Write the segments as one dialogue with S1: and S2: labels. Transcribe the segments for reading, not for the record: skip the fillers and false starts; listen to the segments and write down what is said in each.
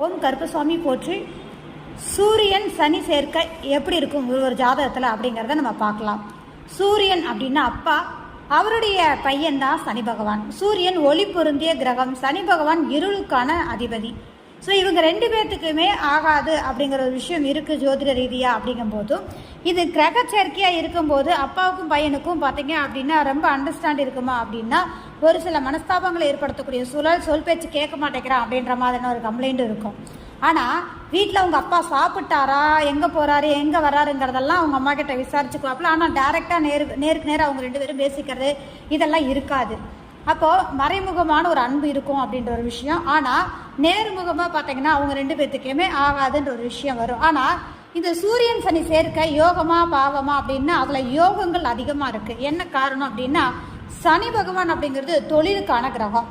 S1: ஓம் கருப்பசாமி போற்றி. சூரியன் சனி சேர்க்கை எப்படி இருக்கும் ஒரு ஜாதகத்தில் அப்படிங்கிறத நம்ம பார்க்கலாம். சூரியன் அப்படின்னா அப்பா, அவருடைய பையன்தான் சனி பகவான். சூரியன் ஒளி பொருந்திய கிரகம், சனி பகவான் இருளுக்கான அதிபதி. ஸோ இவங்க ரெண்டு பேர்த்துக்குமே ஆகாது அப்படிங்கிற ஒரு விஷயம் இருக்குது ஜோதிட ரீதியாக. அப்படிங்கும்போதும் இது கிரக சேர்க்கையாக இருக்கும்போது அப்பாவுக்கும் பையனுக்கும் பார்த்தீங்க அப்படின்னா ரொம்ப அண்டர்ஸ்டாண்ட் இருக்குமா அப்படின்னா ஒரு சில மனஸ்தாபங்களை ஏற்படுத்தக்கூடிய சூழல், சொல் பேச்சு கேட்க மாட்டேங்கிறான் அப்படின்ற மாதிரியான ஒரு கம்ப்ளைண்ட் இருக்கும். ஆனால் வீட்டில் அவங்க அப்பா சாப்பிட்டாரா, எங்கே போகிறாரு, எங்கே வராருங்கிறதெல்லாம் அவங்க அம்மா கிட்ட விசாரிச்சுக்குவாப்பில். ஆனால் டேரெக்டாக நேருக்கு நேரம் அவங்க ரெண்டு பேரும் பேசிக்கிறது இதெல்லாம் இருக்காது. அப்போது மறைமுகமான ஒரு அன்பு இருக்கும் அப்படின்ற ஒரு விஷயம். ஆனால் நேர்முகமாக பார்த்தீங்கன்னா அவங்க ரெண்டு பேர்த்துக்குமே ஆகாதுன்ற ஒரு விஷயம் வரும். ஆனால் இந்த சூரியன் சனி சேர்க்கை யோகமா பாவமா அப்படின்னா அதில் யோகங்கள் அதிகமாக இருக்குது. என்ன காரணம் அப்படின்னா சனி பகவான் அப்படிங்கிறது தொழிலுக்கான கிரகம்.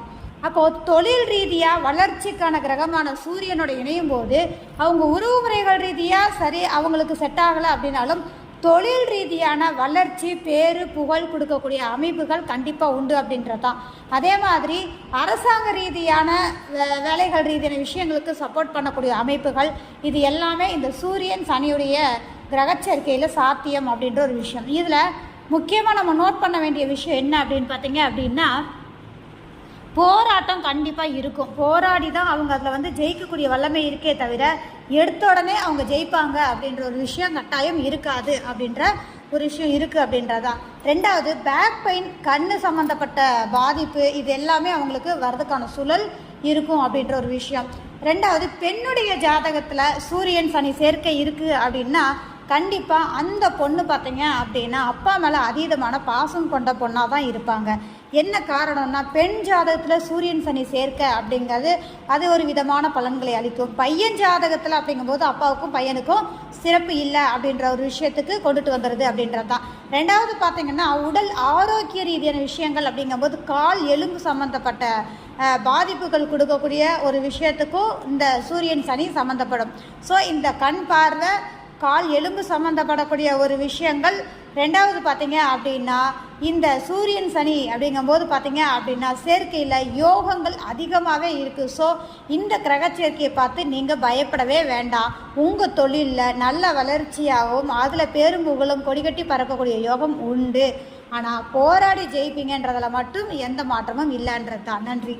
S1: அப்போது தொழில் ரீதியாக வளர்ச்சிக்கான கிரகமான சூரியனோட இணையும் போது அவங்க உறவு முறைகள் ரீதியாக சரி அவங்களுக்கு செட் ஆகலை அப்படின்னாலும் தொழில் ரீதியான வளர்ச்சி, பேரு, புகழ் கொடுக்கக்கூடிய அமைப்புகள் கண்டிப்பாக உண்டு அப்படின்றதான். அதே மாதிரி அரசாங்க ரீதியான வேலைகள் ரீதியான விஷயங்களுக்கு சப்போர்ட் பண்ணக்கூடிய அமைப்புகள், இது எல்லாமே இந்த சூரியன் சனியுடைய கிரகச்சேர்க்கையில் சாத்தியம் அப்படின்ற ஒரு விஷயம். இதில் முக்கியமாக நம்ம நோட் பண்ண வேண்டிய விஷயம் என்ன அப்படின்னு பார்த்தீங்க அப்படின்னா போராட்டம் கண்டிப்பாக இருக்கும். போராடி தான் அவங்க அதில் ஜெயிக்கக்கூடிய வல்லமை இருக்கே தவிர எடுத்த உடனே அவங்க ஜெயிப்பாங்க அப்படின்ற ஒரு விஷயம் கட்டாயம் இருக்காது அப்படின்ற ஒரு விஷயம் இருக்குது அப்படின்றதான். ரெண்டாவது, பேக் பெயின், கண்ணு சம்மந்தப்பட்ட பாதிப்பு, இது எல்லாமே அவங்களுக்கு வர்றதுக்கான சூழல் இருக்கும் அப்படின்ற ஒரு விஷயம். ரெண்டாவது, பெண்ணுடைய ஜாதகத்தில் சூரியன் சனி சேர்க்கை இருக்குது அப்படின்னா கண்டிப்பாக அந்த பொண்ணு பார்த்தீங்க அப்படின்னா அப்பா மேலே அதீதமான பாசம் கொண்ட பொண்ணாக தான் இருப்பாங்க. என்ன காரணம்னா பெண் ஜாதகத்தில் சூரியன் சனி சேர்க்க அப்படிங்கிறது அது ஒரு விதமான பலன்களை அளிக்கும். பையன் ஜாதகத்தில் அப்படிங்கும்போது அப்பாவுக்கும் பையனுக்கும் சிறப்பு இல்லை அப்படின்ற ஒரு விஷயத்துக்கு கொண்டுட்டு வந்துடுது அப்படின்றது தான். ரெண்டாவது பார்த்தீங்கன்னா உடல் ஆரோக்கிய ரீதியான விஷயங்கள் அப்படிங்கும்போது கால் எலும்பு சம்மந்தப்பட்ட பாதிப்புகள் கொடுக்கக்கூடிய ஒரு விஷயத்துக்கும் இந்த சூரியன் சனி சம்மந்தப்படும். ஸோ இந்த கண் பார்வை, கால் எலும்பு சம்மந்தப்படக்கூடிய ஒரு விஷயங்கள். ரெண்டாவது பார்த்தீங்க அப்படின்னா இந்த சூரியன் சனி அப்படிங்கும்போது பார்த்தீங்க அப்படின்னா சேர்க்கையில் யோகங்கள் அதிகமாகவே இருக்குது. ஸோ இந்த கிரக சேர்க்கையை பார்த்து நீங்கள் பயப்படவே வேண்டாம். உங்கள் தொழிலில் நல்ல வளர்ச்சியாகவும் அதில் பேரும் புகழும் கொடிகட்டி பறக்கக்கூடிய யோகம் உண்டு. ஆனால் போராடி ஜெயிப்பீங்கன்றதில் மட்டும் எந்த மாற்றமும் இல்லைன்றது தான். நன்றி.